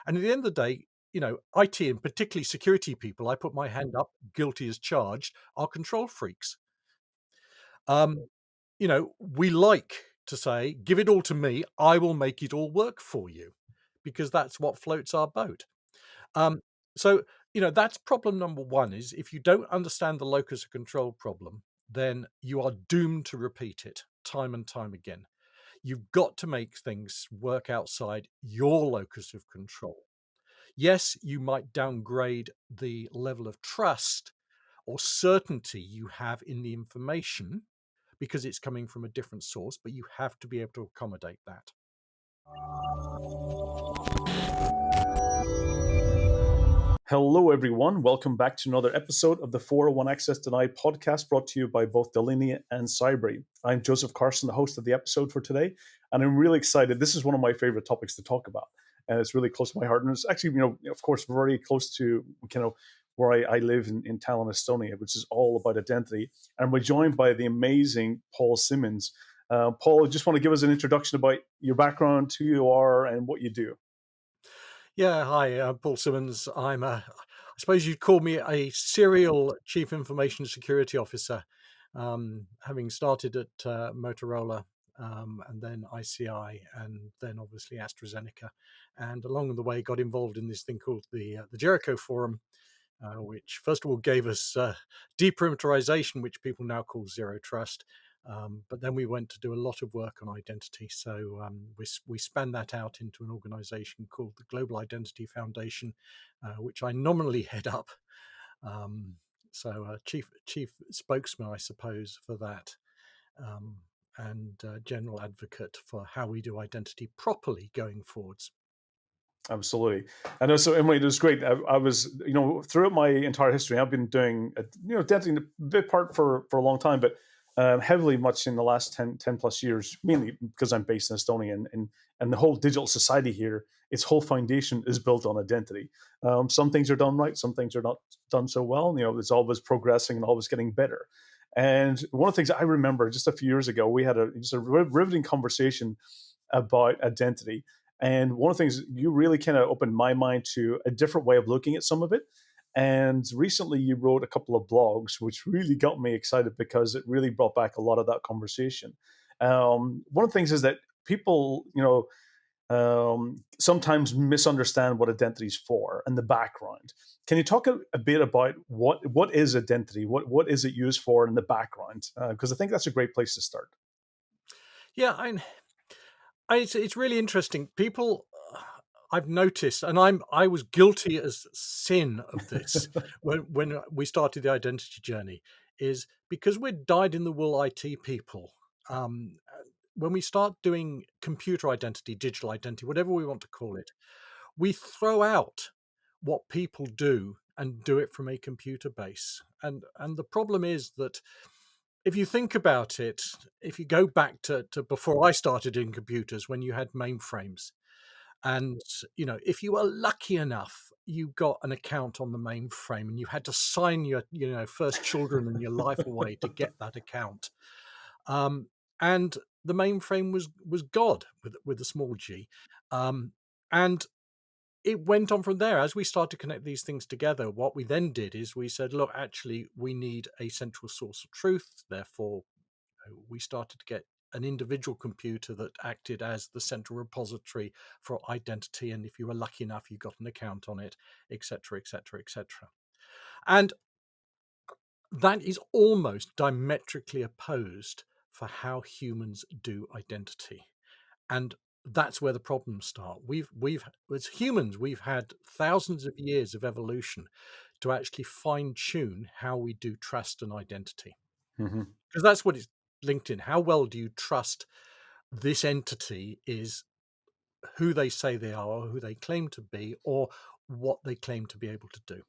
And at the end of the day, IT and particularly security people, I put my hand up, guilty as charged, are control freaks. Um, we like to say, give it all to me, I will make it all work for you, because that's what floats our boat. Um, so, that's problem number one is if you don't understand the locus of control problem, then you are doomed to repeat it time and time again. You've got to make things work outside your locus of control. Yes, you might downgrade the level of trust or certainty you have in the information because it's coming from a different source, but you have to be able to accommodate that. Hello, everyone. Welcome back to another episode of the 401 Access Denied podcast brought to you by both Delinea and Cybersecurity. I'm Joseph Carson, the host of the episode for today, and I'm really excited. This is one of my favorite topics to talk about, and it's really close to my heart. And it's actually, of course, very close to where I live in Tallinn, Estonia, which is all about identity. And we're joined by the amazing Paul Simmonds. Paul, just want to give us an introduction about your background, who you are, and what you do. Yeah, hi, I'm Paul Simmonds. I suppose you'd call me a serial chief information security officer, having started at Motorola, and then ICI, and then obviously AstraZeneca, and along the way got involved in this thing called the Jericho Forum, which first of all gave us deperimeterization, which people now call zero trust. But then we went to do a lot of work on identity. So we span that out into an organization called the Global Identity Foundation, which I nominally head up. So chief spokesman, I suppose, for that, and general advocate for how we do identity properly going forwards. Absolutely. I know. So, Emily, it was great. I was, throughout my entire history, I've been doing, denting a bit part for a long time, but heavily much in the last 10 plus years, mainly because I'm based in Estonia and the whole digital society here, its whole foundation is built on identity. Some things are done right, some things are not done so well. It's always progressing and always getting better. And one of the things I remember just a few years ago, we had just a riveting conversation about identity. And one of the things you really kind of opened my mind to a different way of looking at some of it. And recently you wrote a couple of blogs, which really got me excited because it really brought back a lot of that conversation. One of the things is that people, sometimes misunderstand what identity is for and the background. Can you talk a bit about what is identity? What is it used for in the background? Because I think that's a great place to start. Yeah, it's really interesting. People, I've noticed, and I was guilty as sin of this when we started the identity journey, is because we're dyed-in-the-wool IT people. Um, when we start doing computer identity, digital identity, whatever we want to call it, we throw out what people do and do it from a computer base. And the problem is that if you think about it, if you go back to before I started in computers, when you had mainframes, and if you were lucky enough, you got an account on the mainframe, and you had to sign your first children and your life away to get that account. Um, and the mainframe was God with a small g, and it went on from there. As we started to connect these things together, what we then did is we said, look, actually, we need a central source of truth. Therefore, we started to get an individual computer that acted as the central repository for identity. And if you were lucky enough, you got an account on it, etc., etc., etc. And that is almost diametrically opposed for how humans do identity. And that's where the problems start. We've as humans, we've had thousands of years of evolution to actually fine tune how we do trust and identity, Mhm. because that's what it's linked in. How well do you trust this entity is who they say they are, or who they claim to be, or what they claim to be able to do?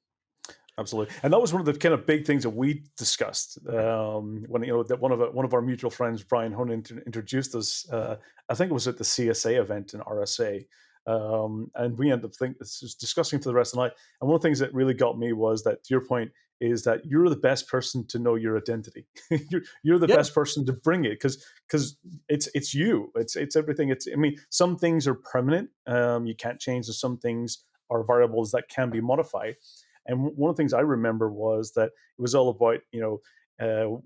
Absolutely, and that was one of the kind of big things that we discussed when that one of our mutual friends, Brian Honan, introduced us. I think it was at the CSA event in RSA, and we ended up discussing for the rest of the night. And one of the things that really got me was that, to your point, is that you're the best person to know your identity. You're the Yeah, best person to bring it, because it's you. It's everything. It's, I mean, some things are permanent. You can't change, and some things are variables that can be modified. And one of the things I remember was that it was all about,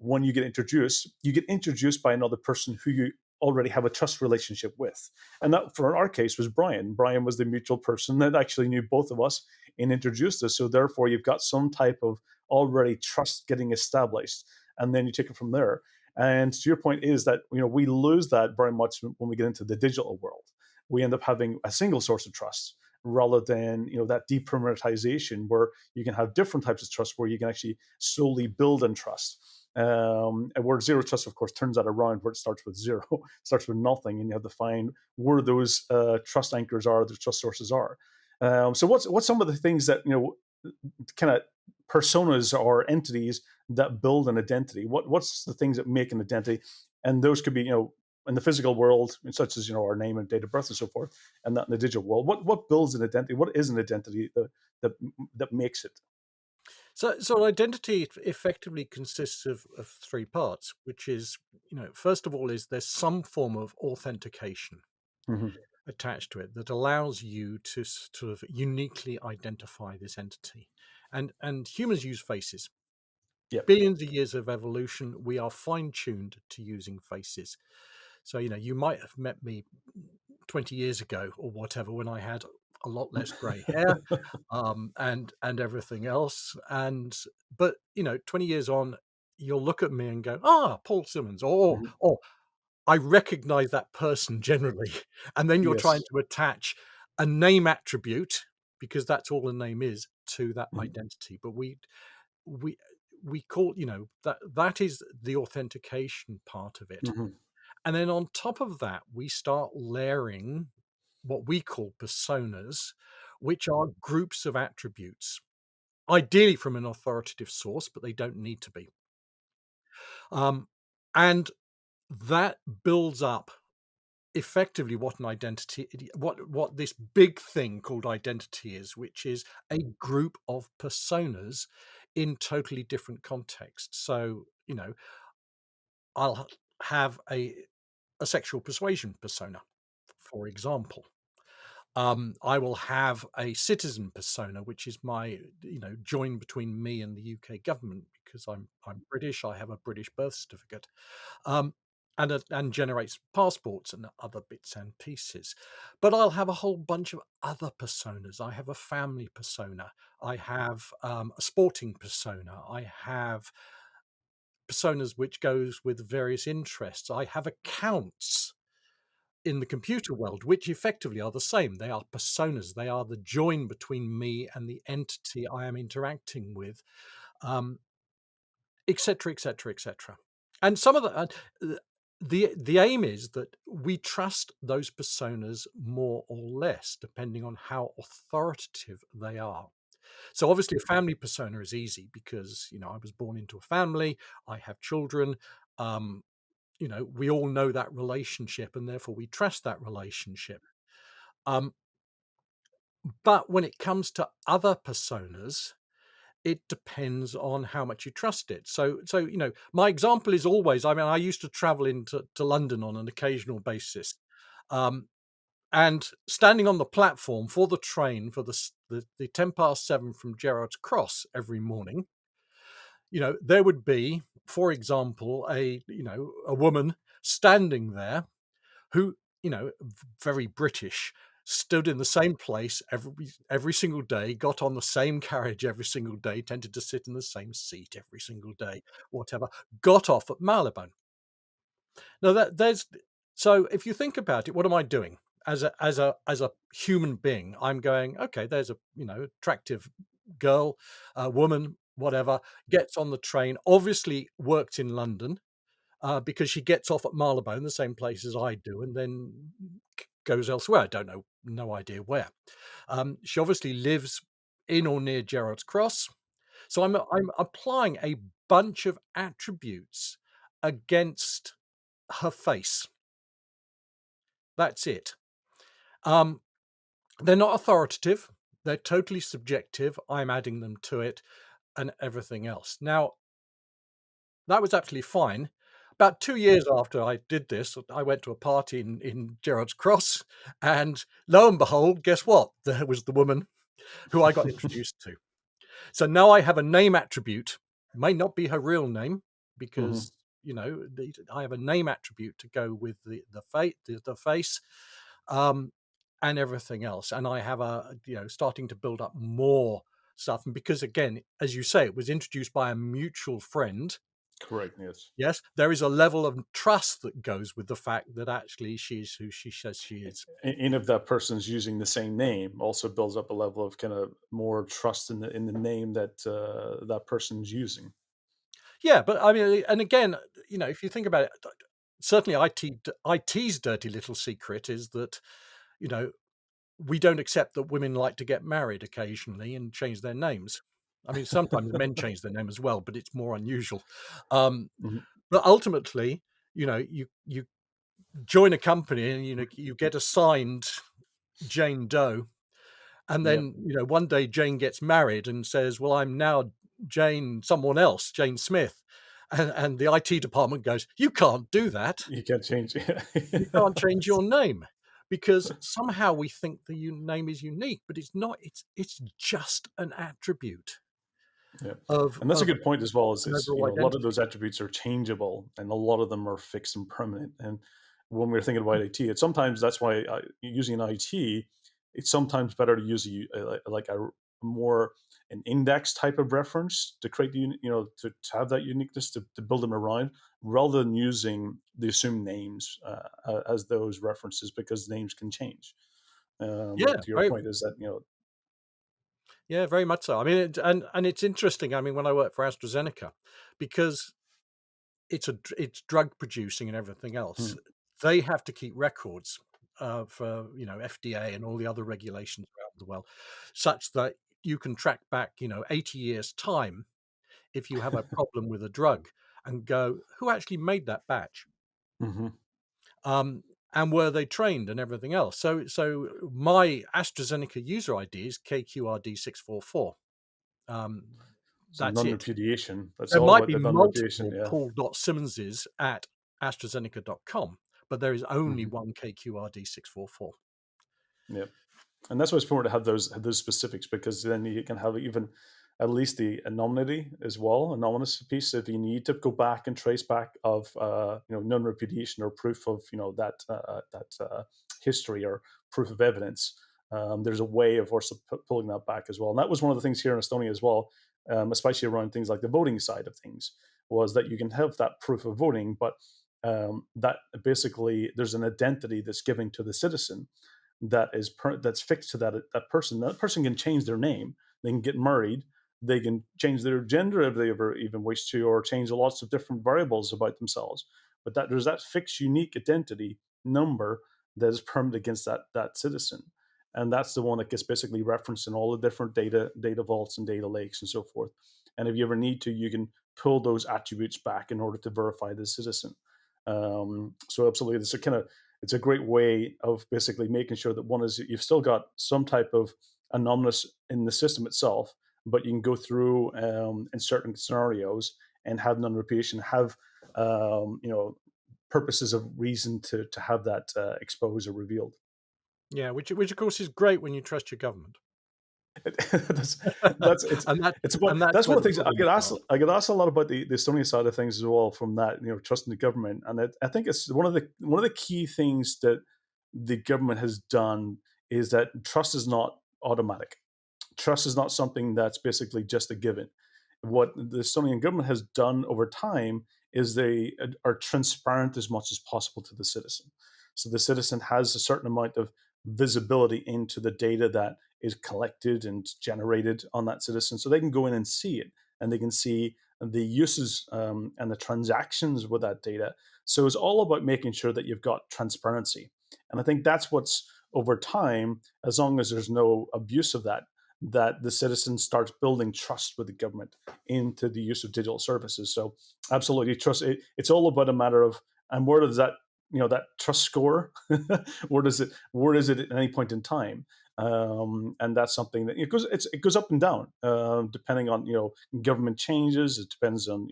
when you get introduced by another person who you already have a trust relationship with. And that, for our case, was Brian. Brian was the mutual person that actually knew both of us and introduced us. So therefore, you've got some type of already trust getting established, and then you take it from there. And to your point is that, we lose that very much when we get into the digital world. We end up having a single source of trust rather than, that deprivatization, where you can have different types of trust, where you can actually slowly build and trust. And where zero trust, of course, turns that around, where it starts with zero, starts with nothing, and you have to find where those trust anchors are, the trust sources are. So what's some of the things that, kind of personas or entities that build an identity? What's the things that make an identity? And those could be, in the physical world, such as, our name and date of birth and so forth, and that in the digital world. What builds an identity? What is an identity that that makes it? so identity effectively consists of three parts, which is, first of all, is there's some form of authentication Hmm. attached to it that allows you to sort of uniquely identify this entity. And humans use faces. Yep. Billions of years of evolution, we are fine-tuned to using faces. So, you might have met me 20 years ago or whatever, when I had a lot less gray hair, and everything else. But 20 years on, you'll look at me and go, "Ah, Paul Simmonds," Mhm. or I recognize that person generally. And then you're trying Yes. to attach a name attribute, because that's all a name is, to that Mhm. identity. But we we call, that is the authentication part of it. Mhm. And then on top of that, we start layering what we call personas, which are groups of attributes, ideally from an authoritative source, but they don't need to be. Um, and that builds up effectively what an identity, what this big thing called identity is, which is a group of personas in totally different contexts. So, I'll have a sexual persuasion persona, for example. I will have a citizen persona, which is my, join between me and the UK government, because I'm British. I have a British birth certificate, um, and generates passports and other bits and pieces. But I'll have a whole bunch of other personas. I have a family persona. I have a sporting persona. I have personas which goes with various interests. I have accounts in the computer world, which effectively are the same. They are personas. They are the join between me and the entity I am interacting with, um, et cetera, et cetera, et cetera. And some of the aim is that we trust those personas more or less, depending on how authoritative they are. So obviously a family persona is easy, because, I was born into a family, I have children, um, we all know that relationship, and therefore we trust that relationship. Um, but when it comes to other personas, it depends on how much you trust it. So my example is always, I mean, I used to travel into to London on an occasional basis, um, and standing on the platform for the train for the 7:10 from Gerrard's Cross every morning, there would be, for example, a woman standing there who, very British, stood in the same place every single day, got on the same carriage every single day, tended to sit in the same seat every single day, whatever, got off at Marylebone. Now so if you think about it, what am I doing? As a human being, I'm going, okay, there's a, attractive girl, woman, whatever, gets on the train, obviously worked in London, because she gets off at Marylebone, the same place as I do, and then goes elsewhere. I don't know, no idea where. She obviously lives in or near Gerrard's Cross. So I'm applying a bunch of attributes against her face. That's it. Um, they're not authoritative. They're totally subjective. I'm adding them to it. and everything else. Now, that was actually fine. About 2 years after I did this, I went to a party in Gerrard's Cross, and lo and behold, guess what? There was the woman who I got introduced to. So now I have a name attribute. May not be her real name Mhm. because, I have a name attribute to go with the face, um, and everything else. And I have starting to build up more stuff. And because again, as you say, it was introduced by a mutual friend. Correct. Yes. Yes, there is a level of trust that goes with the fact that actually she's who she says she is. And if that person's using the same name, also builds up a level of kind of more trust in the name that that person's using. Yeah, but I mean, and again, if you think about it, certainly IT's dirty little secret is that, you know, we don't accept that women like to get married occasionally and change their names. I mean, sometimes men change their name as well, but it's more unusual. Um, Mhm. but ultimately, you join a company and you get assigned Jane Doe. And Yeah, then, one day Jane gets married and says, "Well, I'm now Jane someone else, Jane Smith." And the IT department goes, "You can't do that. you can't change. You can't change your name." Because somehow we think the name is unique, but it's not. It's just an attribute Yeah, of and that's a of good point as well. an Is overall a lot of identity. those attributes are changeable, and a lot of them are fixed and permanent. And when we're thinking about IT, it's sometimes that's why using an IT, it's sometimes better to use like a more an index type of reference to create to have that uniqueness to build them around, rather than using the assumed names as those references, because names can change. Yeah, To your very, point, is that yeah, very much so. I mean, and it's interesting. I mean, when I worked for AstraZeneca, because it's drug producing and everything else. hmm, They have to keep records, for, FDA and all the other regulations around the world, such that you can track back, 80 years' time if you have a problem with a drug and go, "Who actually made that batch? hmm. Um, and were they trained?" and everything else. So my AstraZeneca user ID is KQRD644. Um, So that's it. non-repudiation. That's There all might about be the non-repudiation. multiple Yeah. Paul.Simmonses at AstraZeneca.com, but there is only Hmm. one KQRD644. Yeah. And that's why it's important to have those specifics, because then you can have even at least the anonymity as well, anonymous piece. If you need to go back and trace back of non-repudiation or proof of that history or proof of evidence, there's a way of also pulling that back as well. And that was one of the things here in Estonia as well, especially around things like the voting side of things, was that you can have that proof of voting, but that basically there's an identity that's given to the citizen that's fixed to that person. That person can change their name, they can get married, they can change their gender if they ever even wish to, or change lots of different variables about themselves. But that there's that fixed, unique identity number that is permanent against that citizen, and that's the one that gets basically referenced in all the different data vaults and data lakes and so forth. And if you ever need to, you can pull those attributes back in order to verify the citizen. So absolutely, it's a great way of basically making sure that one is you've still got some type of anomalous in the system itself, but you can go through in certain scenarios and have non-repudiation, have purposes of reason to have that exposed or revealed. Yeah, which of course is great when you trust your government. that's that's And that it's about and that's that's where one of the the things I problems get asked. start. I get asked a lot about the Estonian side of things as well, from that, trusting the government. And I think it's one of the key things that the government has done is that trust is not automatic. Trust is not something that's basically just a given. What the Estonian government has done over time is they are transparent as much as possible to the citizen. So the citizen has a certain amount of visibility into the data that is collected and generated on that citizen. So they can go in and see it, and they can see the uses and the transactions with that data. So it's all about making sure that you've got transparency. And I think that's what's over time, as long as there's no abuse of that the citizen starts building trust with the government into the use of digital services. So absolutely trust it's all about a matter of, and where does that that trust score where is it at any point in time, And that's something that it goes up and down depending on government changes. It depends on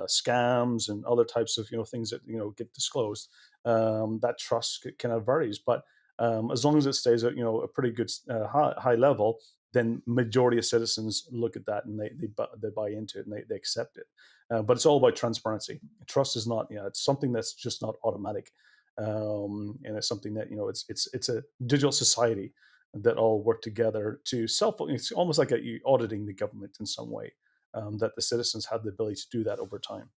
scams and other types of things that get disclosed. That trust kind of varies, but as long as it stays at a pretty good high level, then majority of citizens look at that and they buy into it and they accept it. But it's all about transparency. Trust is not, it's something that's just not automatic, and it's something that it's a digital society that all work together to self. It's almost like you auditing the government in some way. That the citizens have the ability to do that over time.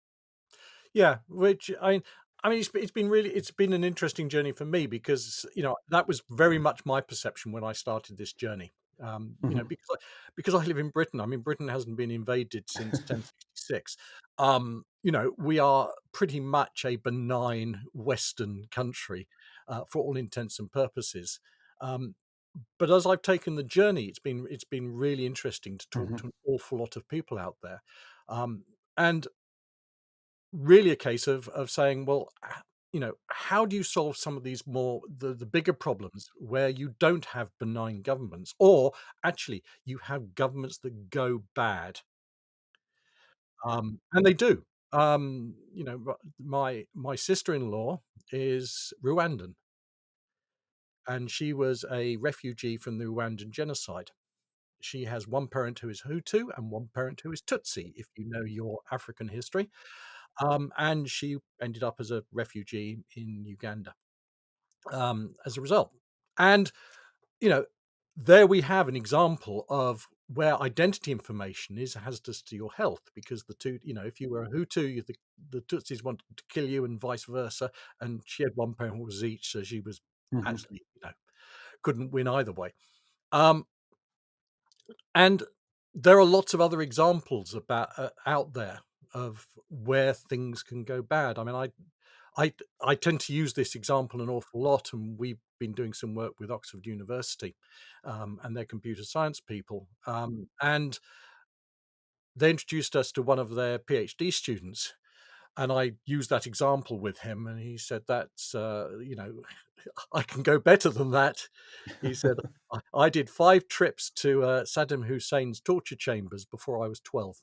Yeah, which I mean, it's been an interesting journey for me because, that was very much my perception when I started this journey. Hmm. Because I live in Britain. I mean, Britain hasn't been invaded since 1066. We are pretty much a benign Western country, for all intents and purposes. Um, but as I've taken the journey, it's been really interesting to talk Hmm. to an awful lot of people out there. And really a case of saying, well, how do you solve some of these the bigger problems where you don't have benign governments, or actually you have governments that go bad, and they do. My sister-in-law is Rwandan, and she was a refugee from the Rwandan genocide. She has one parent who is Hutu and one parent who is Tutsi, if you know your African history. And she ended up as a refugee in Uganda, as a result. And, you know, there we have an example of where identity information is hazardous to your health because the two, if you were a Hutu, the Tutsis wanted to kill you and vice versa. And she had one parent who was each, so she was Hmm. actually, couldn't win either way. Um, And there are lots of other examples out there of where things can go bad. I mean, I tend to use this example an awful lot, and we've been doing some work with Oxford University, and their computer science people, and they introduced us to one of their PhD students, and I used that example with him, and he said, "That's I can go better than that." He said, I did 5 trips to, Saddam Hussein's torture chambers before I was 12."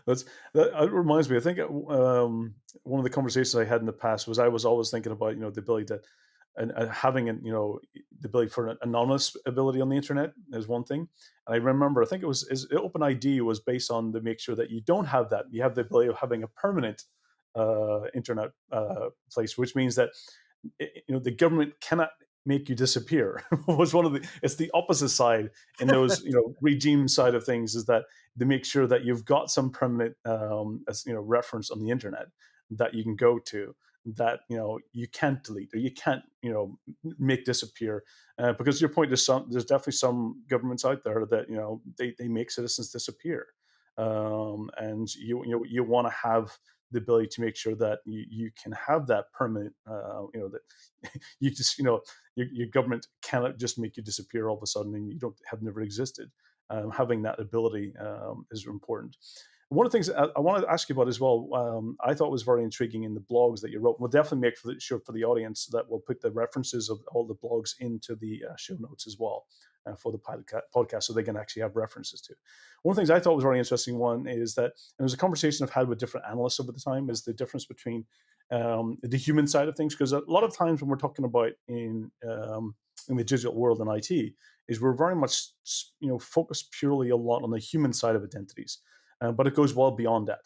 That's that reminds me. I think one of the conversations I had in the past was I was always thinking about the ability to and having the ability for an anonymous ability on the internet is one thing. And I remember I think it was OpenID was based on to make sure that you don't have that. You have the ability of having a permanent internet place, which means that the government cannot make you disappear. Was one of the It's the opposite side in those regime side of things, is that they make sure that you've got some permanent reference on the internet that you can go to, that you can't delete or you can't make disappear. Because your point is, there's definitely some governments out there that they make citizens disappear. And you want to have the ability to make sure that you can have that permanent, that you just your government cannot just make you disappear all of a sudden and you don't have never existed. Having that ability is important. One of the things I wanted to ask you about as well, I thought was very intriguing in the blogs that you wrote. We'll definitely make sure for the audience that we'll put the references of all the blogs into the show notes as well, for the podcast, so they can actually have references to. One of the things I thought was very interesting one is that, and it was a conversation I've had with different analysts over the time, is the difference between the human side of things. Because a lot of times when we're talking about in the digital world and IT, is we're very much focused purely a lot on the human side of identities, but it goes well beyond that.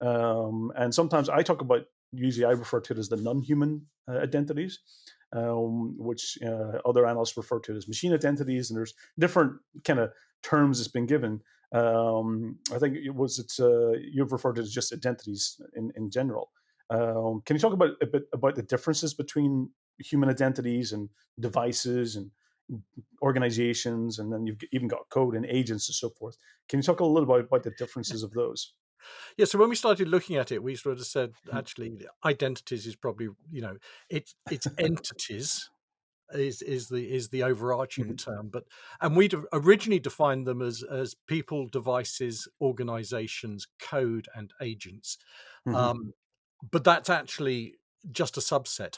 And sometimes I talk about, usually I refer to it as the non-human identities, which other analysts refer to it as machine identities, and there's different kind of terms that's been given. I think you've referred to it as just identities in general. Can you talk about a bit about the differences between human identities and devices and organizations, and then you've even got code and agents and so forth? Can you talk a little about the differences of those? Yeah, so when we started looking at it, we sort of said, actually, identities is probably, it's entities is the overarching Mhm, term, but and we originally defined them as people, devices, organizations, code, and agents. mhm. Um, but that's actually just a subset.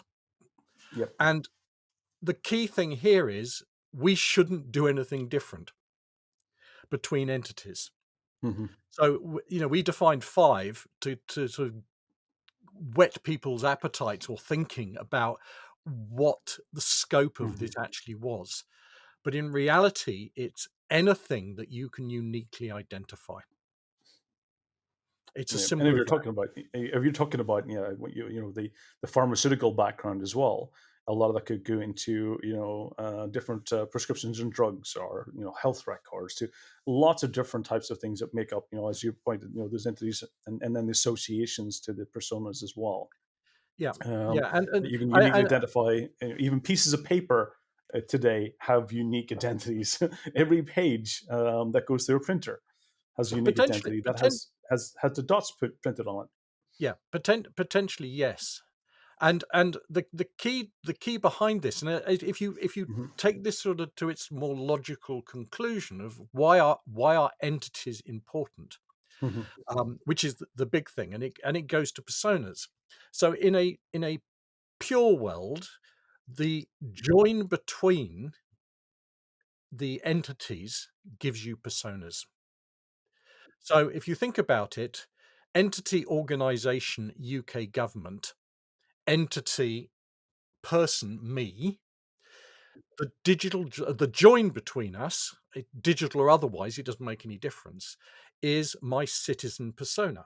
Yep. And the key thing here is we shouldn't do anything different between entities. Hmm. So, we defined 5 to sort of whet people's appetites or thinking about what the scope of Hmm. this actually was. But in reality, it's anything that you can uniquely identify. It's as Yeah. And if simple as you're that. talking about, what the pharmaceutical background as well, a lot of that could go into different prescriptions and drugs, or health records, to lots of different types of things that make up, as you pointed, those entities, and then the associations to the personas as well, Yeah. um, Yeah, and that you can I uniquely and identify. Even pieces of paper today have unique identities. Every page that goes through a printer has a unique potentially identity that poten has the dots printed on it. yeah, potentially, yes. And the key behind this, and if you Mhm, take this sort of to its more logical conclusion of why are entities important, mhm, which is the big thing, and it goes to personas. So in a pure world, the join between the entities gives you personas. So if you think about it, entity, organization, UK government, entity, person, me, the join between us, digital or otherwise, it doesn't make any difference, is my citizen persona,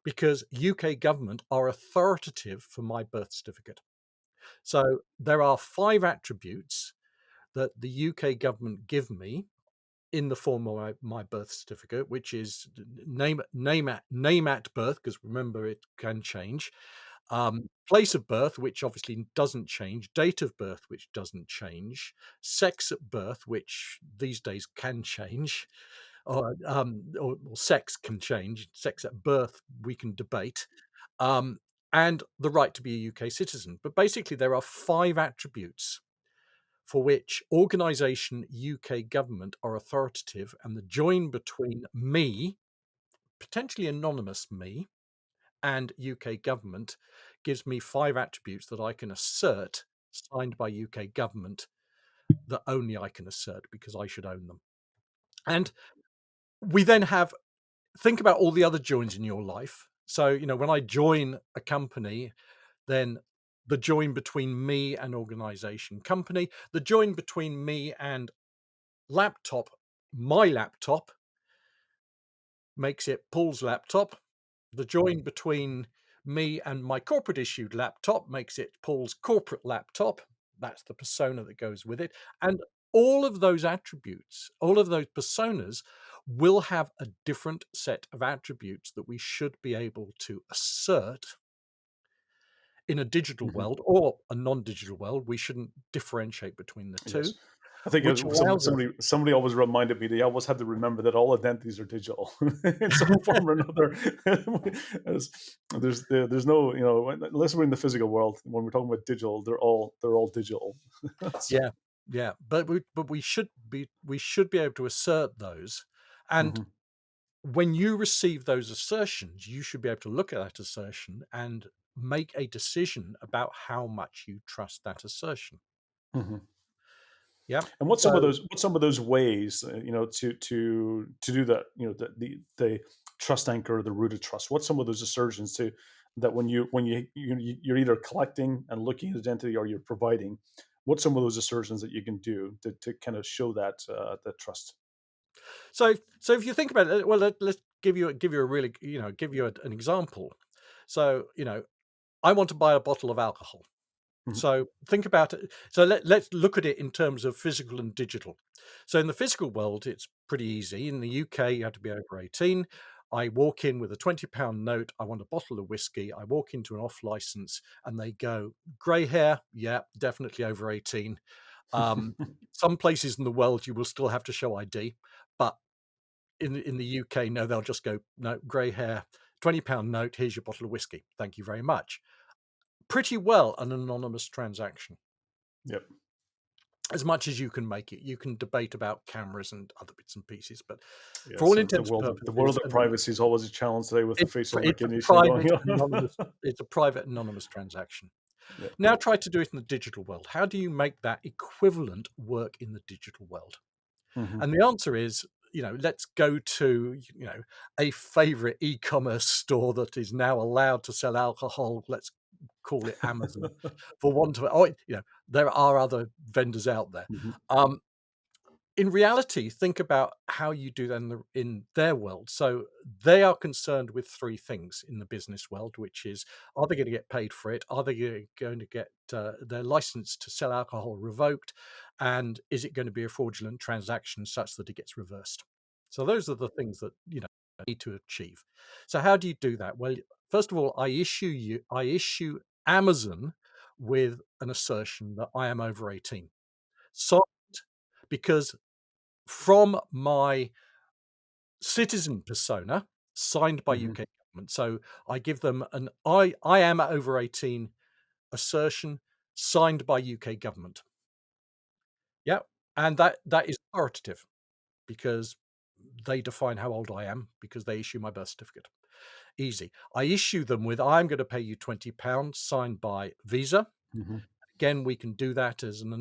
because UK government are authoritative for my birth certificate. So there are 5 attributes that the UK government give me in the form of my birth certificate, which is name at birth, because remember it can change. Place of birth, which obviously doesn't change. Date of birth, which doesn't change. Sex at birth, which these days can change, or sex can change. Sex at birth we can debate, um, and the right to be a UK citizen. But basically, there are 5 attributes for which organisation, UK government are authoritative, and the join between me, potentially anonymous me, and UK government gives me 5 attributes that I can assert, signed by UK government, that only I can assert because I should own them. And we then have think about all the other joins in your life. So, when I join a company, then the join between me and organization, company, the join between me and laptop, my laptop, makes it Paul's laptop. The join between me and my corporate issued laptop makes it Paul's corporate laptop. That's the persona that goes with it. And all of those attributes, all of those personas will have a different set of attributes that we should be able to assert in a digital mhm. world or a non-digital world. We shouldn't differentiate between the two, Yes. I think which allows us. somebody always reminded me, they always had to remember that all identities are digital in some form or another. There's there's no, unless we're in the physical world, when we're talking about digital, they're all digital. That's Yeah, yeah, but we should be able to assert those, and mhm, when you receive those assertions, you should be able to look at that assertion and make a decision about how much you trust that assertion. mhm. Yeah. And So, what's some of those ways, to do that, the trust anchor, the rooted trust? What's some of those assertions to that you're either collecting and looking at identity, or you're providing? What's some of those assertions that you can do to kind of show that trust? so if you think about it, well, let's give you a really, give you an example. So, I want to buy a bottle of alcohol. Mhm, So think about it. So let's look at it in terms of physical and digital. So in the physical world, it's pretty easy. In the UK, you have to be over 18. I walk in with a £20 note. I want a bottle of whiskey. I walk into an off license and they go, grey hair? Yeah, definitely over 18. Um, some places in the world, you will still have to show ID. But in the UK, no, they'll just go, no, grey hair, £20 note. Here's your bottle of whiskey. Thank you very much. Pretty well an anonymous transaction, Yep. as much as you can make it. You can debate about cameras and other bits and pieces, but for all Yes, intents and the world purposes, of privacy is always a challenge today with the facial recognition going on. it's a private anonymous transaction. Yeah. Now try to do it in the digital world. How do you make that equivalent work in the digital world? Hmm. And the answer is, let's go to, a favorite e-commerce store that is now allowed to sell alcohol. Let's call it Amazon for want of, there are other vendors out there. Hmm. Um, in reality, think about how you do that in their world. So they are concerned with three things in the business world, which is, are they going to get paid for it? Are they going to get their license to sell alcohol revoked? And is it going to be a fraudulent transaction such that it gets reversed? So those are the things that need to achieve. So how do you do that? Well, first of all, I issue Amazon with an assertion that I am over 18. So because from my citizen persona signed by Hmm. UK government. So I give them an I am over 18 assertion signed by UK government. Yeah. And that is authoritative because they define how old I am because they issue my birth certificate. Easy. I issue them with I'm going to pay you £20 signed by Visa. Hmm. Again, we can do that as an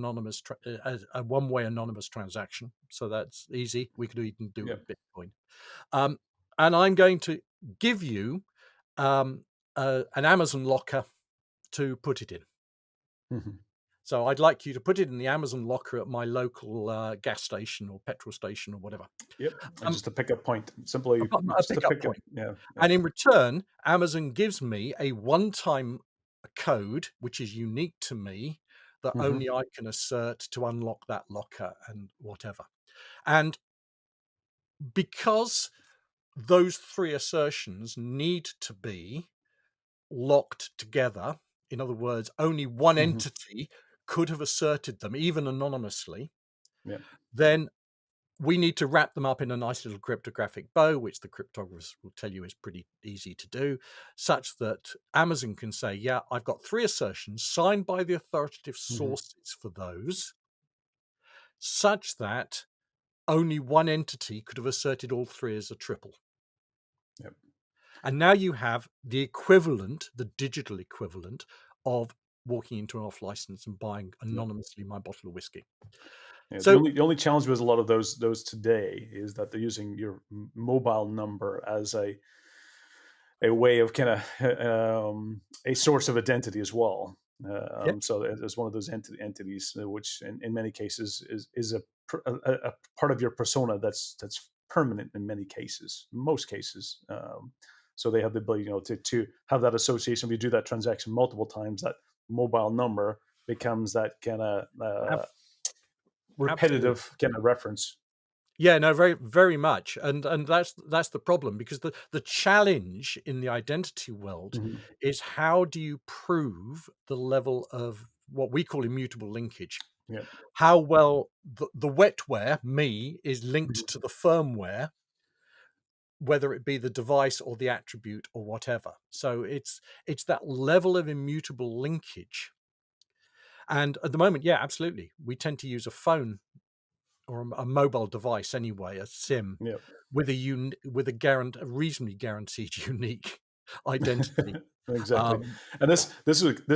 as a one-way anonymous transaction. So that's easy. We could even do it Yeah. with Bitcoin. Um, and I'm going to give you an Amazon locker to put it in. Hmm. So I'd like you to put it in the Amazon locker at my local gas station or petrol station or whatever. Yep. And Um, just a pickup point, simply a just a pickup pickup. point. Yeah. Yeah. And in return, Amazon gives me a one-time code, which is unique to me, that Hmm. only I can assert to unlock that locker and whatever. And because those three assertions need to be locked together. In other words, only one Hmm. entity could have asserted them, even anonymously. Yeah. Then we need to wrap them up in a nice little cryptographic bow, which the cryptographers will tell you is pretty easy to do, such that Amazon can say, yeah, I've got three assertions signed by the authoritative Hmm. sources for those, such that only one entity could have asserted all three as a triple. Yep. And now you have the equivalent, the digital equivalent of walking into an off license and buying Yep. anonymously my bottle of whiskey. Yeah, So the only challenge with a lot of those today is that they're using your mobile number as a way of kind of a source of identity as well. yeah, So it's one of those entities, which in many cases is a part of your persona that's permanent in many cases, most cases. So they have the ability, to have that association. If you do that transaction multiple times, that mobile number becomes that kind of ab- absolutely. repetitive kind of reference. Yeah, no, very, very much. And that's the problem because the challenge in the identity world Hmm. is how do you prove the level of what we call immutable linkage? Yeah. How well the wetware, me, is linked Mhm. to the firmware, whether it be the device or the attribute or whatever. So it's that level of immutable linkage. And at the moment, yeah, absolutely. We tend to use a phone or a mobile device anyway, a SIM, Yeah. with a reasonably guaranteed unique identity. Exactly. Um, And this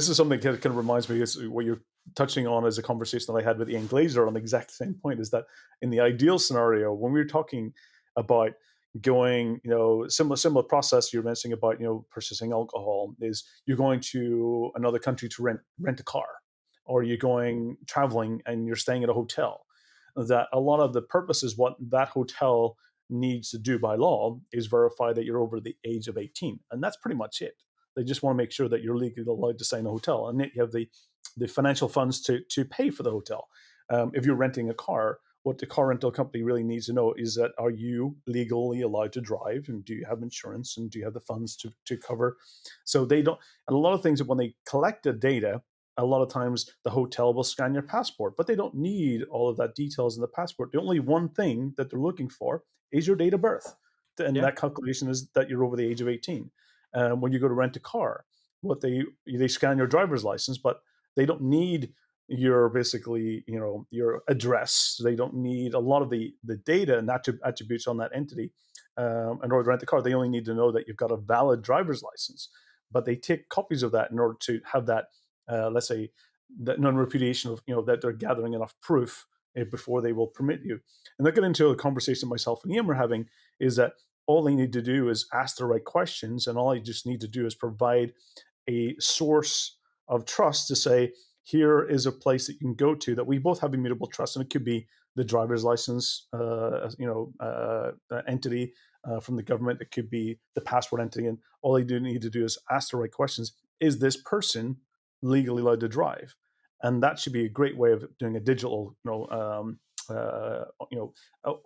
is something that kind of reminds me is what you're touching on is a conversation that I had with Ian Glazer on the exact same point, is that in the ideal scenario, when we're talking about going, similar process you're mentioning about, purchasing alcohol, is you're going to another country to rent a car, or you're going traveling and you're staying at a hotel. That a lot of the purposes what that hotel needs to do by law is verify that you're over the age of 18. And that's pretty much it. They just want to make sure that you're legally allowed to stay in a hotel, and that you have the financial funds to pay for the hotel. If you're renting a car, what the car rental company really needs to know is that, are you legally allowed to drive, and do you have insurance, and do you have the funds to cover? So they don't, and a lot of things when they collect the data, a lot of times the hotel will scan your passport, but they don't need all of that details in the passport. The only one thing that they're looking for is your date of birth, and yeah, that calculation is that you're over the age of 18. When you go to rent a car, what they scan your driver's license, but they don't need your, basically, your address. They don't need a lot of the data and attributes on that entity in order to rent the car. They only need to know that you've got a valid driver's license, but they take copies of that in order to have that let's say, that non-repudiation of, that they're gathering enough proof before they will permit you. And that got into a conversation myself and Ian were having, is that all they need to do is ask the right questions, and all they just need to do is provide a source of trust to say, here is a place that you can go to that we both have immutable trust, and it could be the driver's license, entity from the government. It could be the passport entity, and all they do need to do is ask the right questions. Is this person legally allowed to drive? And that should be a great way of doing a digital,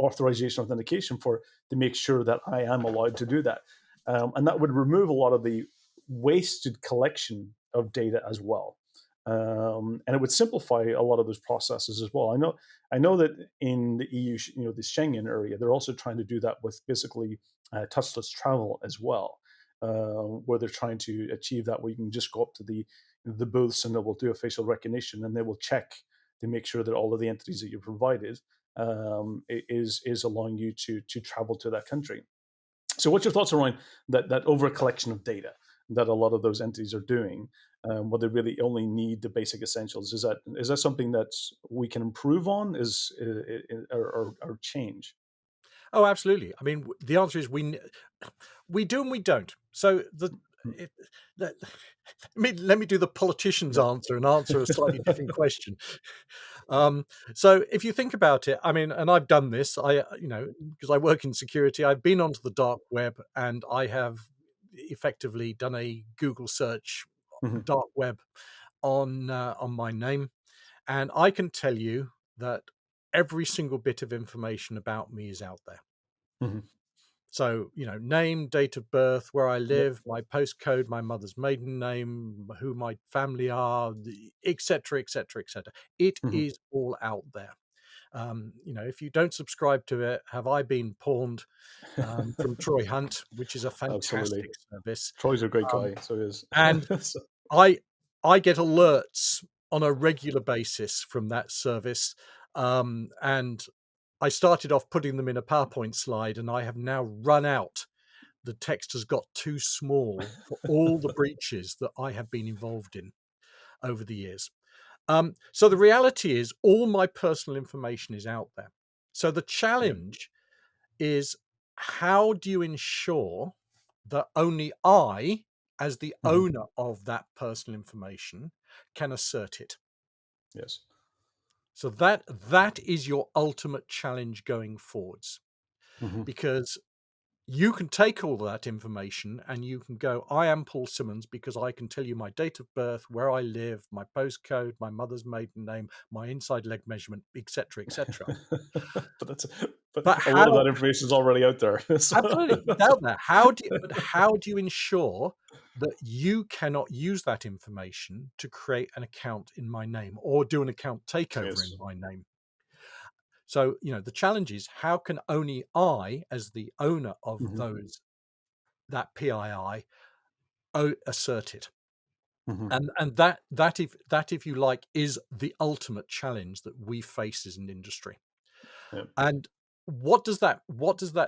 authorization authentication for to make sure that I am allowed to do that, and that would remove a lot of the wasted collection of data as well. And it would simplify a lot of those processes as well. I know that in the EU, the Schengen area, they're also trying to do that with basically touchless travel as well, where they're trying to achieve that, where you can just go up to the booths and they will do a facial recognition and they will check to make sure that all of the entities that you provided is allowing you to travel to that country. So, what's your thoughts around that over collection of data that a lot of those entities are doing? Where they really only need the basic essentials. Is that something that we can improve on? Or change? Oh, absolutely. I mean, the answer is we do and we don't. So Mhm. it, that, let me do the politician's Yep. answer and answer a slightly different question. Um, so if you think about it, I mean, and I've done this, because I work in security, I've been onto the dark web and I have effectively done a Google search, Mhm. dark web, on my name, and I can tell you that every single bit of information about me is out there. Mhm. So, name, date of birth, where I Yep. live, my postcode, my mother's maiden name, who my family are, et cetera, et cetera, et cetera. It Mhm. is all out there. If you don't subscribe to it, have I been pawned from Troy Hunt, which is a Absolutely. fantastic service. Troy's a great Um, guy, so he is. and So I I get alerts on a regular basis from that service, and I started off putting them in a PowerPoint slide, and I have now run out. The text has got too small for all the breaches that I have been involved in over the years. So the reality is all my personal information is out there. So the Yep. challenge is, how do you ensure that only I, as the Mhm. owner of that personal information, can assert it? Yes. So that is your ultimate challenge going forwards, Mhm. because you can take all that information and you can go, I am Paul Simmonds because I can tell you my date of birth, where I live, my postcode, my mother's maiden name, my inside leg measurement, etc., etc. but that's but But a lot of how? that information is already out there. So Absolutely, it's out there. How do you ensure that you cannot use that information to create an account in my name or do an account takeover yes. in my name? So, the challenge is, how can only I, as the owner of Mhm. that PII, assert it? Mhm. And if you like, is the ultimate challenge that we face as an industry. Yep. And what does that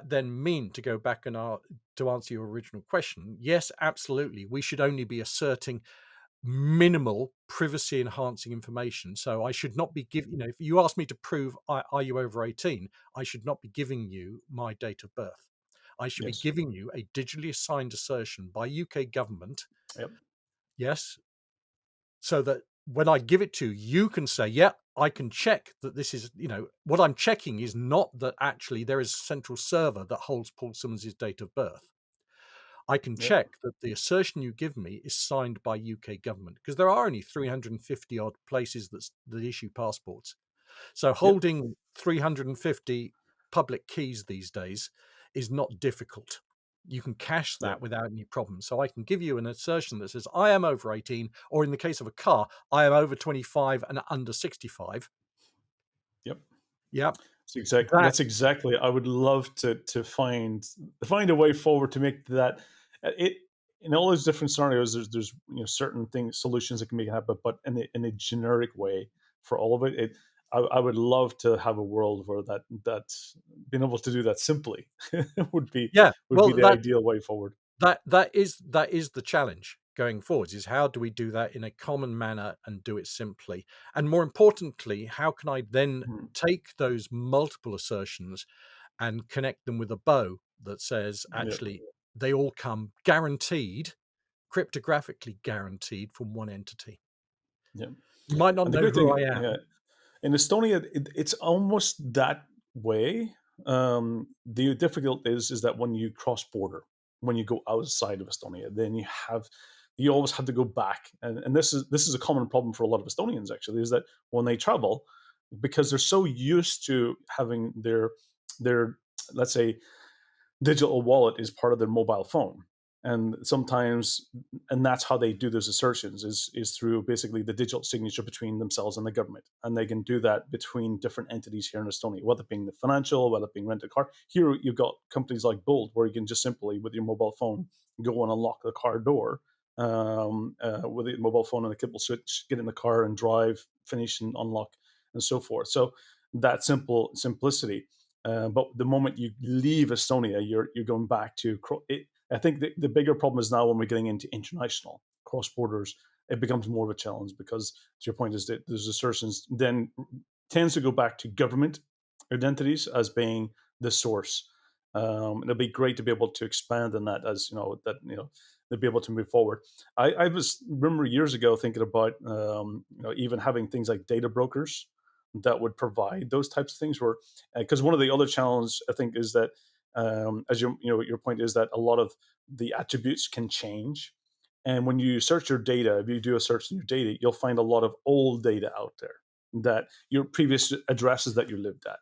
then mean, to go back and to answer your original question? Yes, absolutely. We should only be asserting minimal privacy enhancing information. So I should not be giving, if you ask me to prove, are you over 18, I should not be giving you my date of birth. I should be Yes. giving you a digitally assigned assertion by UK government. Yep. Yes, so that when I give it to you, you can say, yeah, I can check that this is, what I'm checking is not that actually there is a central server that holds Paul Simmons' date of birth. I can Yep. check that the assertion you give me is signed by UK government, because there are only 350 odd places that issue passports. So Yep. holding 350 public keys these days is not difficult. You can cache Yep. that without any problem. So I can give you an assertion that says I am over 18, or in the case of a car, I am over 25 and under 65. Yep. Yeah, that That's exactly. I would love to find a way forward to make that it in all those different scenarios. There's certain things, solutions that can make it happen, but in a generic way for all of it. I would love to have a world where that being able to do that simply would be yeah. would be Well, the ideal way forward. that is the challenge. going forwards is how do we do that in a common manner and do it simply? And more importantly, how can I then Mhm. take those multiple assertions and connect them with a bow that says, Yeah, actually, they all come guaranteed, cryptographically guaranteed from one entity. yeah. You might not And the know great who thing, I yeah, am. in Estonia, it's almost that way. The difficult is that when you cross border, when you go outside of Estonia, then you always have to go back, and this is a common problem for a lot of Estonians actually, is that when they travel, because they're so used to having their let's say digital wallet is part of their mobile phone, and sometimes, and that's how they do those assertions, is through basically the digital signature between themselves and the government, and they can do that between different entities here in Estonia, whether it being the financial, whether it being rent a car. Here you've got companies like Bolt where you can just simply with your mobile phone go and unlock the car door, with a mobile phone and a kibble switch, get in the car and drive, finish and unlock, and so forth. So that simple simplicity, but the moment you leave Estonia, you're going back to it. I think the bigger problem is now when we're getting into international cross borders, it becomes more of a challenge because, to your point, is that those assertions then tends to go back to government identities as being the source. It'll be great to be able to expand on that, as they'll be able to move forward. I was remember years ago thinking about even having things like data brokers that would provide those types of things, where because one of the other challenges I think is that, as your point is that a lot of the attributes can change, and when you search your data, if you do a search in your data, you'll find a lot of old data out there, that your previous addresses that you lived at,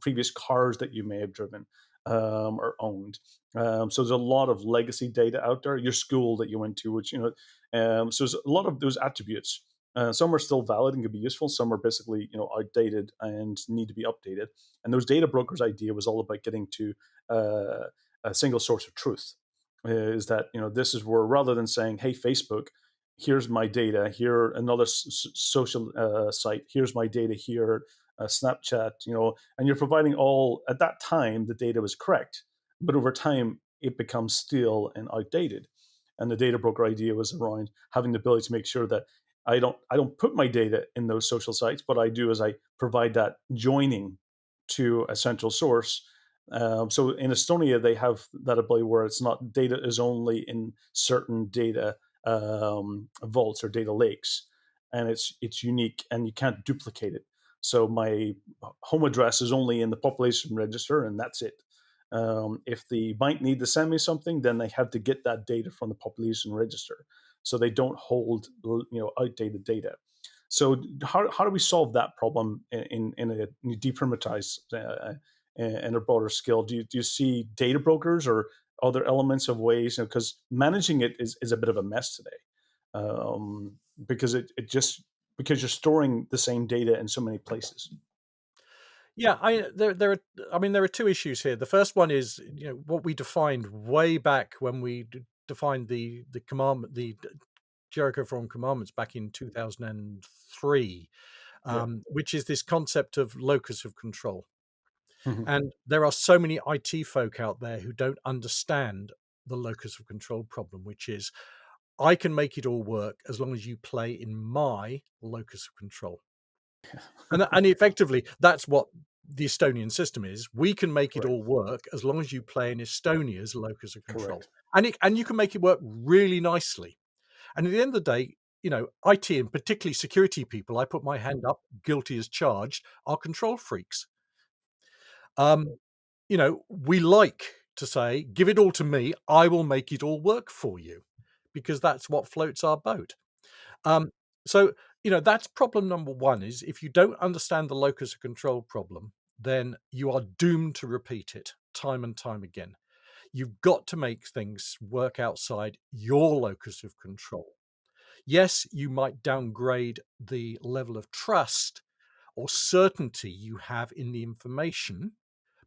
previous cars that you may have driven, or owned. So there's a lot of legacy data out there. Your school that you went to, which so there's a lot of those attributes. Some are still valid and can be useful. Some are basically, outdated and need to be updated. And those data brokers' idea was all about getting to uh, a single source of truth. Is that, this is where, rather than saying, "Hey, Facebook, here's my data. Here another social site. Here's my data here. Snapchat." And you're providing all, at that time the data was correct, but over time it becomes stale and outdated. And the data broker idea was around having the ability to make sure that I don't put my data in those social sites. What I do is I provide that joining to a central source. So in Estonia, they have that ability where it's not, data is only in certain data vaults or data lakes, and it's unique and you can't duplicate it. So my home address is only in the population register, and that's it. If the bank need to send me something, then they have to get that data from the population register, so they don't hold outdated data. So how do we solve that problem in a deprimatized and a broader scale? Do you see data brokers or other elements of ways? Because managing it is a bit of a mess today, because it just because you're storing the same data in so many places. Yeah, there are I mean, there are 2 issues here. The first one is, what we defined way back when we defined the commandment, the Jericho Forum commandments back in 2003, Yeah. which is this concept of locus of control. Mhm. And there are so many IT folk out there who don't understand the locus of control problem, which is I can make it all work as long as you play in my locus of control. And effectively, that's what the Estonian system is. We can make it Correct. all work as long as you play in Estonia's locus of control. Correct. And you can make it work really nicely. And at the end of the day, IT and particularly security people, I put my hand up, guilty as charged, are control freaks. Um, we like to say, "Give it all to me, I will make it all work for you," because that's what floats our boat. Um, so, that's problem number 1 is if you don't understand the locus of control problem, then you are doomed to repeat it time and time again. You've got to make things work outside your locus of control. Yes, you might downgrade the level of trust or certainty you have in the information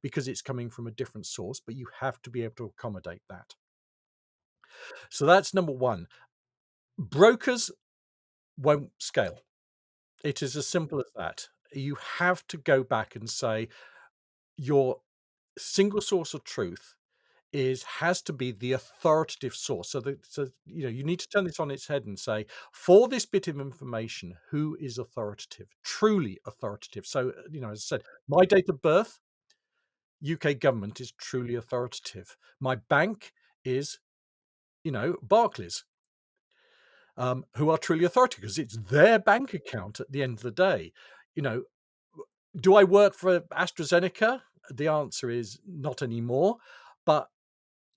because it's coming from a different source, but you have to be able to accommodate that. So that's number 1. Brokers won't scale. It is as simple as that. You have to go back and say your single source of truth has to be the authoritative source. You need to turn this on its head and say, for this bit of information, who is authoritative, truly authoritative? So, as I said, my date of birth, UK government is truly authoritative. My bank is, Barclays, who are truly authoritative because it's their bank account at the end of the day. You know, do I work for AstraZeneca? The answer is not anymore. But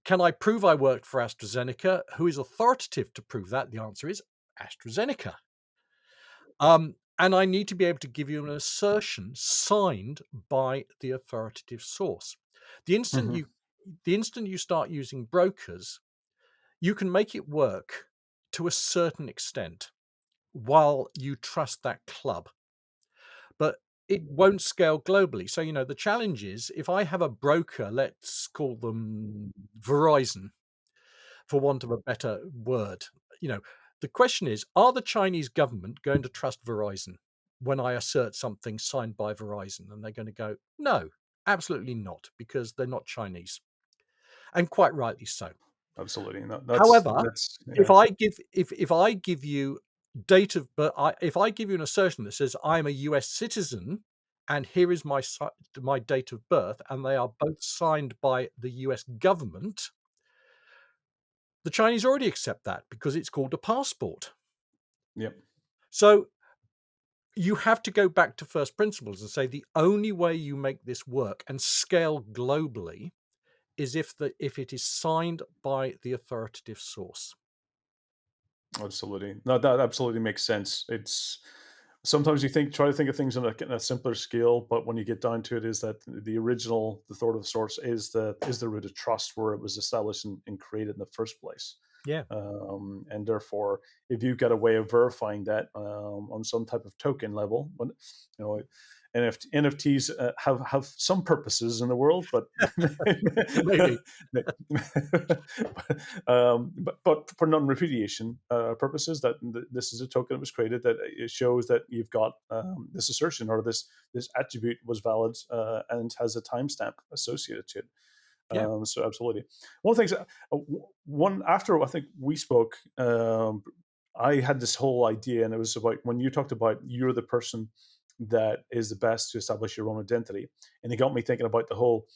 can I prove I worked for AstraZeneca? Who is authoritative to prove that? The answer is AstraZeneca. And I need to be able to give you an assertion signed by the authoritative source. The instant Hmm. you the instant you start using brokers, you can make it work to a certain extent while you trust that club, but it won't scale globally. So, the challenge is if I have a broker, let's call them Verizon, for want of a better word. You know, the question is, are the Chinese government going to trust Verizon when I assert something signed by Verizon? And they're going to go, no, absolutely not, because they're not Chinese. And quite rightly so. Absolutely. No, However, that's if yeah. I give if I give you date of birth, if I give you an assertion that says I'm a US citizen and here is my date of birth, and they are both signed by the US government, the Chinese already accept that because it's called a passport. Yep. So you have to go back to first principles and say the only way you make this work and scale globally is if it is signed by the authoritative source. Absolutely. No, that absolutely makes sense. It's sometimes you try to think of things on a simpler scale, but when you get down to it, is that the original, the authoritative source is the root of trust where it was established and created in the first place. Yeah. And therefore, if you've got a way of verifying that on some type of token level, when you know NFTs have some purposes in the world, but Maybe. but for non-repudiation purposes, this is a token that was created that it shows that you've got this assertion or this attribute was valid and has a timestamp associated to it. Yeah. So absolutely. One of the things, one after I think we spoke, I had this whole idea, and it was about when you talked about you're the person that is the best to establish your own identity, and it got me thinking about the whole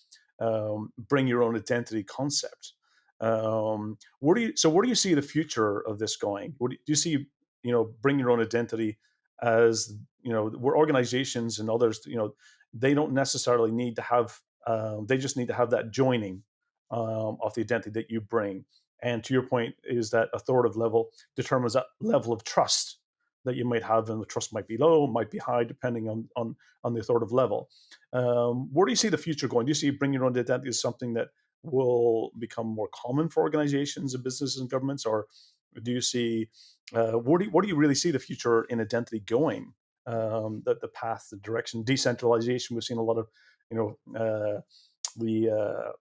bring your own identity concept. Where do you see the future of this going? Do you see bring your own identity as where organizations and others they don't necessarily need to have they just need to have that joining of the identity that you bring. And to your point, is that authoritative level determines that level of trust that you might have, and the trust might be low, might be high, depending on the authoritative level. Where do you see the future going? Do you see bring your own identity as something that will become more common for organizations and businesses and governments, or do you see where do you really see the future in identity going? The path, the direction, decentralization. We've seen a lot of you know the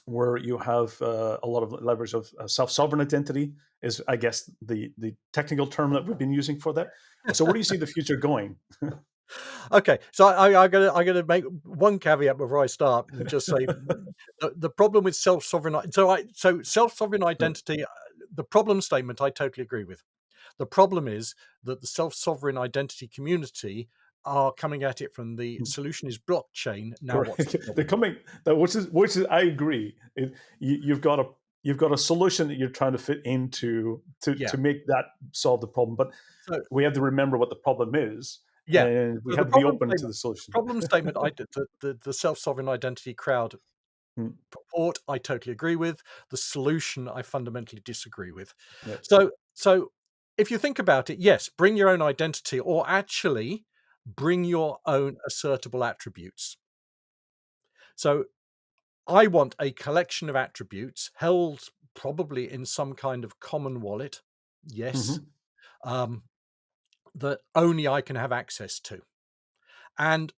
where you have a lot of leverage of self-sovereign identity is, I guess, the technical term that we've been using for that. So, where do you see the future going? Okay, so I gotta make one caveat before I start and just say the problem with self-sovereign Yeah, identity, the problem statement I totally agree with. The problem is that the self-sovereign identity community are coming at it from the solution is blockchain. Now what's the correct. They're problem? coming. Which is I agree. You've got a solution that you're trying to fit into Yeah. to make that solve the problem, but So we have to remember what the problem is, yeah. and we So have to be open to the the solution. problem statement I did the self-sovereign identity crowd Mm, purport, I totally agree with. The solution, I fundamentally disagree with. yeah. So if you think about it, yes, bring your own identity, or actually bring your own assertable attributes. So I want a collection of attributes held probably in some kind of common wallet. Yes, Hmm. um, that only I can have access to. And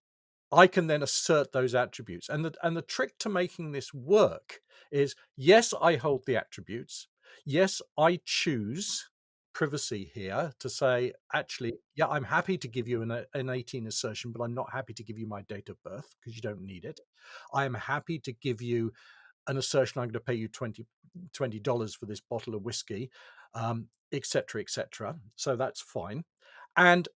I can then assert those attributes. And the trick to making this work is, yes, I hold the attributes. Yes, I choose privacy here to say, actually, yeah, I'm happy to give you an 18 assertion, but I'm not happy to give you my date of birth because you don't need it. I am happy to give you an assertion, I'm going to pay you $20 for this bottle of whiskey, et cetera, et cetera. So that's fine. And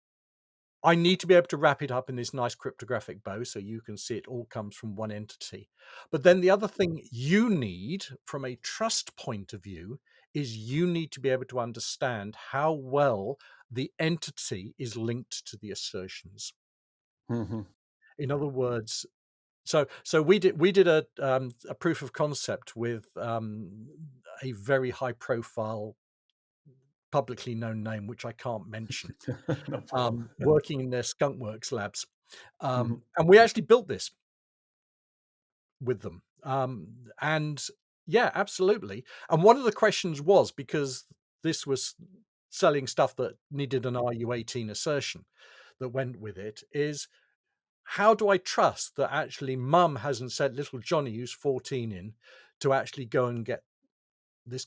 I need to be able to wrap it up in this nice cryptographic bow so you can see it all comes from one entity. But then the other thing you need from a trust point of view is you need to be able to understand how well the entity is linked to the assertions. Hmm. In other words, so we did a proof of concept with a very high profile publicly known name, which I can't mention, No problem. working in their skunkworks labs. Hmm. And we actually built this with them. And yeah, absolutely. And one of the questions was, because this was selling stuff that needed an RU18 assertion that went with it, is how do I trust that actually mum hasn't sent little Johnny, who's 14, in to actually go and get these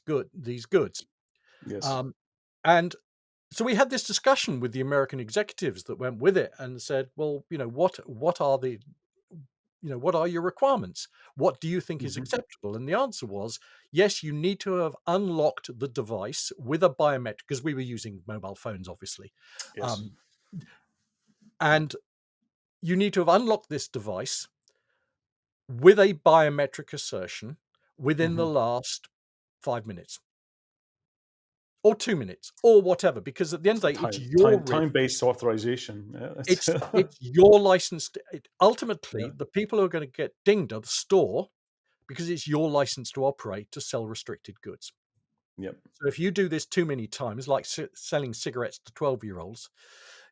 goods? Yes. Um, and so we had this discussion with the American executives that went with it and said, well, what are the what are your requirements? What do you think is Hmm. acceptable? And the answer was, yes, you need to have unlocked the device with a biometric, because we were using mobile phones, obviously. Yes. Um, and you need to have unlocked this device with a biometric assertion within the Hmm. last 5 minutes or 2 minutes or whatever, because at the end of the day, it's your risk. Time-based authorization. Yeah, that's It's your license. Ultimately, yeah. the people who are going to get dinged are the store, because it's your license to operate to sell restricted goods. Yep. So if you do this too many times, like selling cigarettes to 12-year-olds,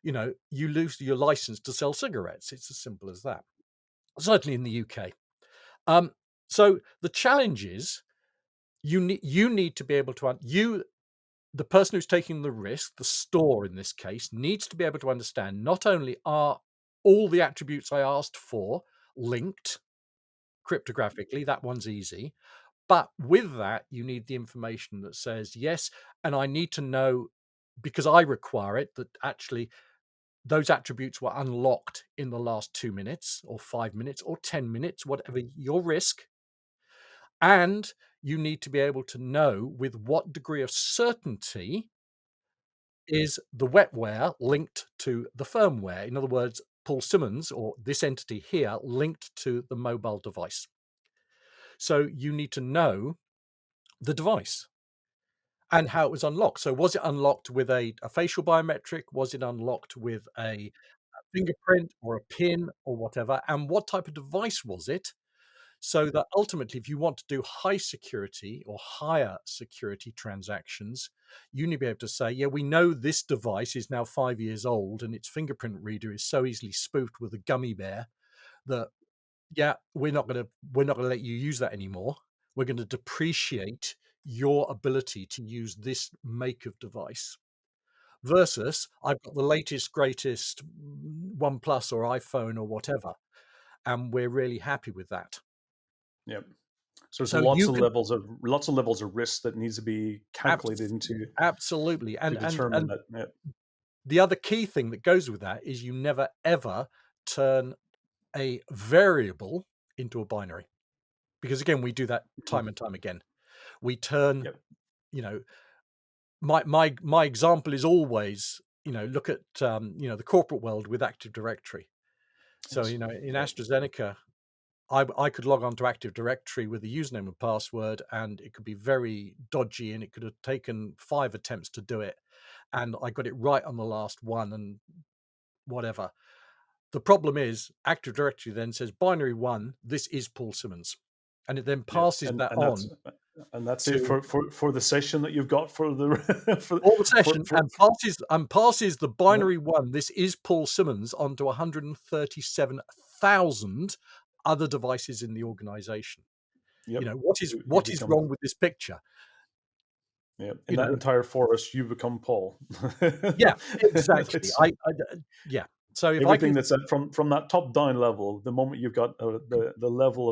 you lose your license to sell cigarettes. It's as simple as that. Certainly in the UK. Um, so the challenge is you need to be able to the person who's taking the risk, the store in this case, needs to be able to understand not only are all the attributes I asked for linked cryptographically, that one's easy, but with that, you need the information that says, yes, and I need to know, because I require it, that actually those attributes were unlocked in the last 2 minutes or 5 minutes or 10 minutes, whatever your risk. And you need to be able to know with what degree of certainty is the wetware linked to the firmware. In other words, Paul Simmonds, or this entity here, linked to the mobile device. So you need to know the device and how it was unlocked. So was it unlocked with a facial biometric? Was it unlocked with a fingerprint or a pin or whatever? And what type of device was it? So that ultimately, if you want to do high security or higher security transactions, you need to be able to say, yeah, we know this device is now 5 years old and its fingerprint reader is so easily spoofed with a gummy bear that, yeah, we're not gonna let you use that anymore. We're going to depreciate your ability to use this make of device. Versus, I've got the latest, greatest OnePlus or iPhone or whatever, and we're really happy with that. Yep. So there's So you can lots of levels of risk that needs to be calculated abs- into absolutely, to and determine that. Yeah. the other key thing that goes with that is you never ever turn a variable into a binary, because again we do that Mhm. time and time again. We turn, Yep. you know, my example is always, look at the corporate world with Active Directory. So Yes. in Yep. AstraZeneca, I could log on to Active Directory with a username and password, and it could be very dodgy, and it could have taken 5 attempts to do it, and I got it right on the last one, and whatever. The problem is Active Directory then says binary one, this is Paul Simmonds, and it then Yep. passes that on And that's it to for the session that you've got for the all the session, for and passes the yep. binary one, this is Paul Simmonds, onto 137,000 other devices in the organization. Yep. You What is become wrong with this picture? yeah. In You that know, entire forest, you become Paul. yeah, exactly. It's Yeah. So if I everything can, that's from that top down level. The moment you've got the level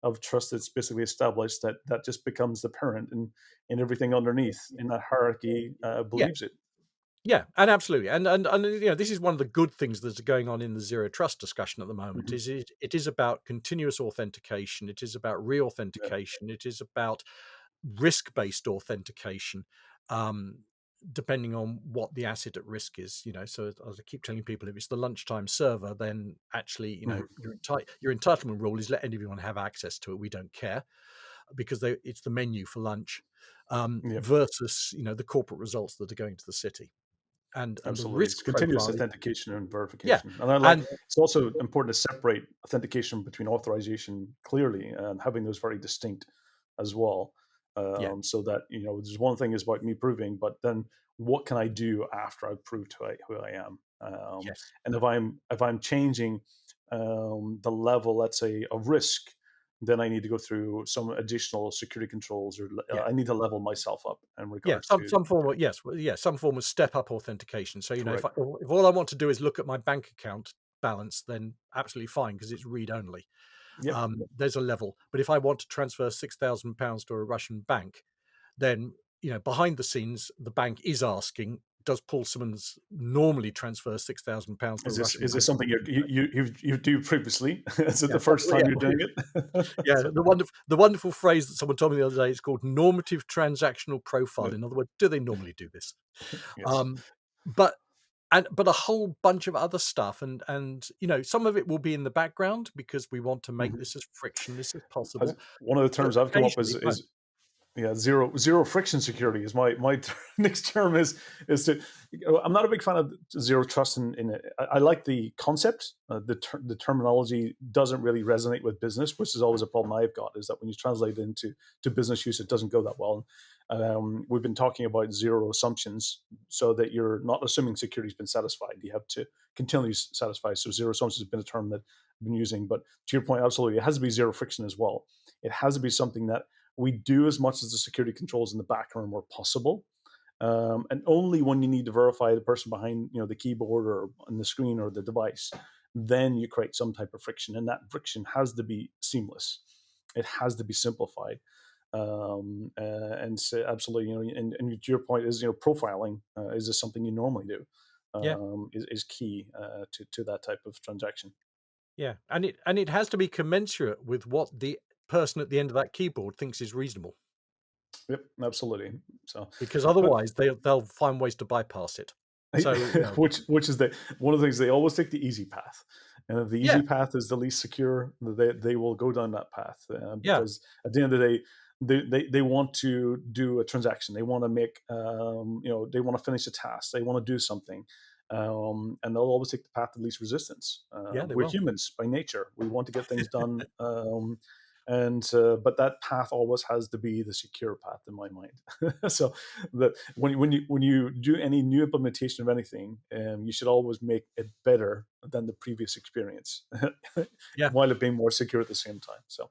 of trust that's basically established, that just becomes the parent, and everything underneath in that hierarchy yeah, believes it. Yeah, and absolutely, and this is one of the good things that's going on in the zero trust discussion at the moment. Hmm. It is about continuous authentication. It is about Yeah. re-authentication. It is about risk-based authentication, um, depending on what the asset at risk is. So as I keep telling people, if it's the lunchtime server, then actually, Hmm. your entitlement rule is let anyone have access to it. We don't care because it's the menu for lunch, Yeah. versus the corporate results that are going to the city, and the Absolutely. It's risk continuous profile is authentication and yeah, verification. And I like and it's also important to separate authentication between authorization clearly and having those very distinct as well. yeah, So that, there's one thing is about me proving, but then what can I do after I've proved who I am? yes, And if I'm changing the level, let's say, of risk, then I need to go through some additional security controls, or yeah. I need to level myself up in Yeah, regards some to, some form of yes, well, yeah, some form of step up authentication. So, correct. if all I want to do is look at my bank account balance, then absolutely fine because it's read only. Yep. There's a level. But if I want to transfer £6,000 to a Russian bank, then, behind the scenes, the bank is asking, does Paul Simmonds normally transfer £6,000 to a Is this Russian is this bank? something you do previously? Is it Yeah, the first time you're doing it? yeah, So, the wonderful phrase that someone told me the other day is called normative transactional profile. yeah, In other words, do they normally do this? yes. Um, but but a whole bunch of other stuff, and some of it will be in the background because we want to make Mhm. this as frictionless as As possible. one of the But terms I've come up occasionally is it won't. is yeah, zero friction security is my next term is to. I'm not a big fan of zero trust in it. I like the concept. The terminology doesn't really resonate with business, which is always a problem I've got. Is that when you translate it into business use, it doesn't go that well. We've been talking about zero assumptions, so that you're not assuming security's been satisfied. You have to continually satisfy. So zero assumptions has been a term that I've been using. But to your point, absolutely, it has to be zero friction as well. It has to be something that we do as much as the security controls in the background where possible. And only when you need to verify the person behind, the keyboard or on the screen or the device, then you create some type of friction, and that friction has to be seamless. It has to be simplified. And so absolutely, and to your point is, profiling, is this something you normally do? Yeah, Is key to that type of transaction. yeah, and it has to be commensurate with what the person at the end of that keyboard thinks is reasonable, Yep, absolutely. So, because but otherwise they'll find ways to bypass it. So, which is the one of the things, they always take the easy path, and if the yeah, easy path is the least secure, they will go down that path, yeah, because at the end of the day, they want to do a transaction, they want to make, they want to finish a task, they want to do something, and they'll always take the path of least resistance. yeah, they We're will. humans by nature, we want to get things done. And but that path always has to be the secure path in my mind. So that when you do any new implementation of anything, you should always make it better than the previous experience, Yeah, while it being more secure at the same time. So,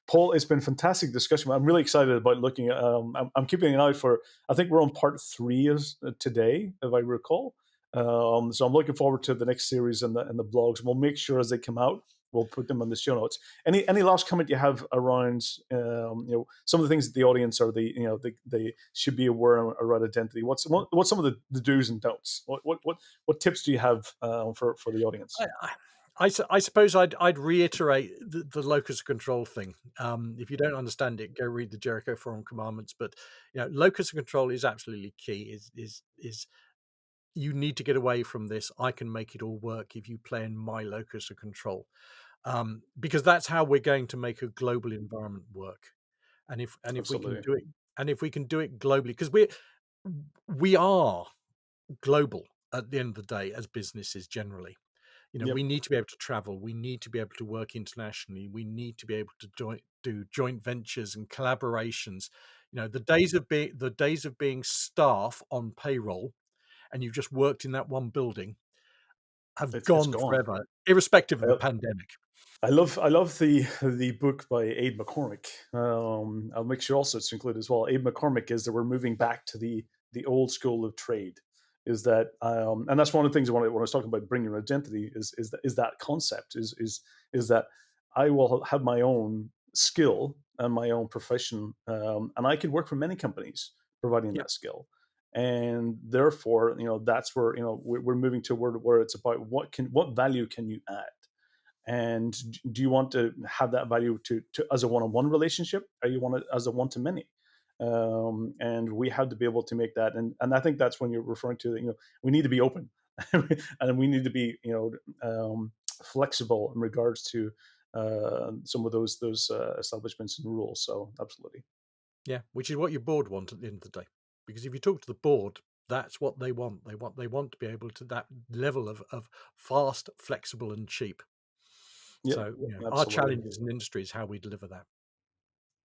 Paul, it's been fantastic discussion. I'm really excited about looking at. I'm keeping an eye for. I think we're on part three is today, if I recall. So I'm looking forward to the next series and the blogs. We'll make sure as they come out, we'll put them on the show notes. Any last comment you have around, some of the things that the audience, or they should be aware around identity? What's some of the do's and don'ts? What tips do you have for the audience? I suppose I'd reiterate the locus of control thing. If you don't understand it, go read the Jericho Forum commandments. But locus of control is absolutely key. Is you need to get away from this. I can make it all work if you play in my locus of control, because that's how we're going to make a global environment work. And if we can Absolutely. do it, and if we can do it globally, because we are global at the end of the day as businesses generally. Yep. We need to be able to travel. We need to be able to work internationally. We need to be able to do joint ventures and collaborations. The days of being staff on payroll and you've just worked in that one building have It's gone gone. forever, irrespective of the pandemic. I love the book by Abe McCormick. I'll make sure also it's included as well. Abe McCormick is that we're moving back to the old school of trade. Is that, and that's one of the things when I was talking about bringing your identity, is that concept, is that I will have my own skill and my own profession, and I could work for many companies providing Yeah, that skill. and therefore, that's where, we're moving toward where it's about what value can you add, and do you want to have that value to as a one-on-one relationship, or you want it as a one-to-many? And we have to be able to make that, and I think that's when you're referring to, we need to be open, and we need to be, flexible in regards to some of those establishments and rules. So absolutely. Yeah, which is what your board want at the end of the day. Because if you talk to the board, that's what they want. They want to be able to that level of fast, flexible, and cheap. Yeah, So, our absolutely. challenge as an industry is how we deliver that.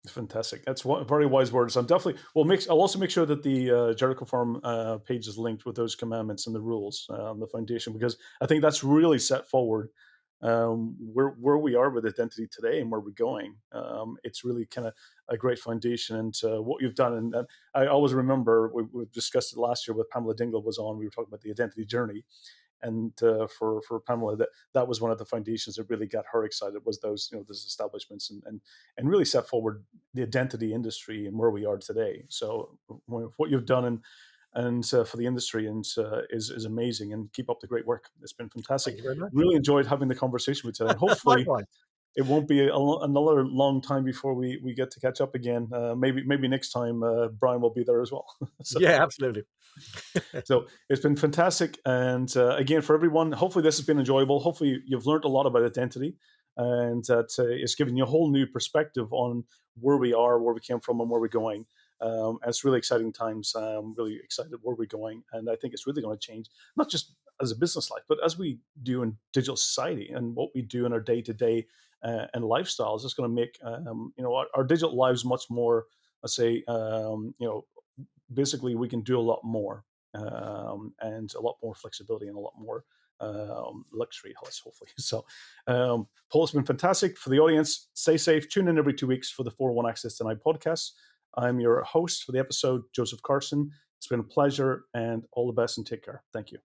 Fantastic. That's very wise words. I'm definitely. Well, I'll also make sure that the Jericho Forum page is linked with those commandments and the rules, the foundation, because I think that's really set forward where we are with identity today and where we're going. It's really kind of a great foundation, and what you've done. And I always remember we discussed it last year with Pamela Dingle was on. We were talking about the identity journey, and for Pamela, that was one of the foundations that really got her excited, was those establishments, and really set forward the identity industry and where we are today. So what you've done, and for the industry, and is amazing, and keep up the great work. It's been fantastic. Thank you very much. Really enjoyed having the conversation with you today, and hopefully Likewise. it won't be another long time before we get to catch up again. Maybe next time Brian will be there as well. so Yeah, absolutely. so it's been fantastic. And again, for everyone, hopefully this has been enjoyable. Hopefully you've learned a lot about identity, and that it's given you a whole new perspective on where we are, where we came from, and where we're going. And it's really exciting times. I'm really excited where we're going. And I think it's really going to change, not just as a business life, but as we do in digital society and what we do in our day to day and lifestyles. It's going to make our digital lives much more, let's say, basically we can do a lot more, and a lot more flexibility and a lot more luxury, let's hopefully. So, Paul, it's been fantastic. For the audience, stay safe. Tune in every 2 weeks for the 401 Access Denied podcast. I'm your host for the episode, Joseph Carson. It's been a pleasure, and all the best, and take care. Thank you.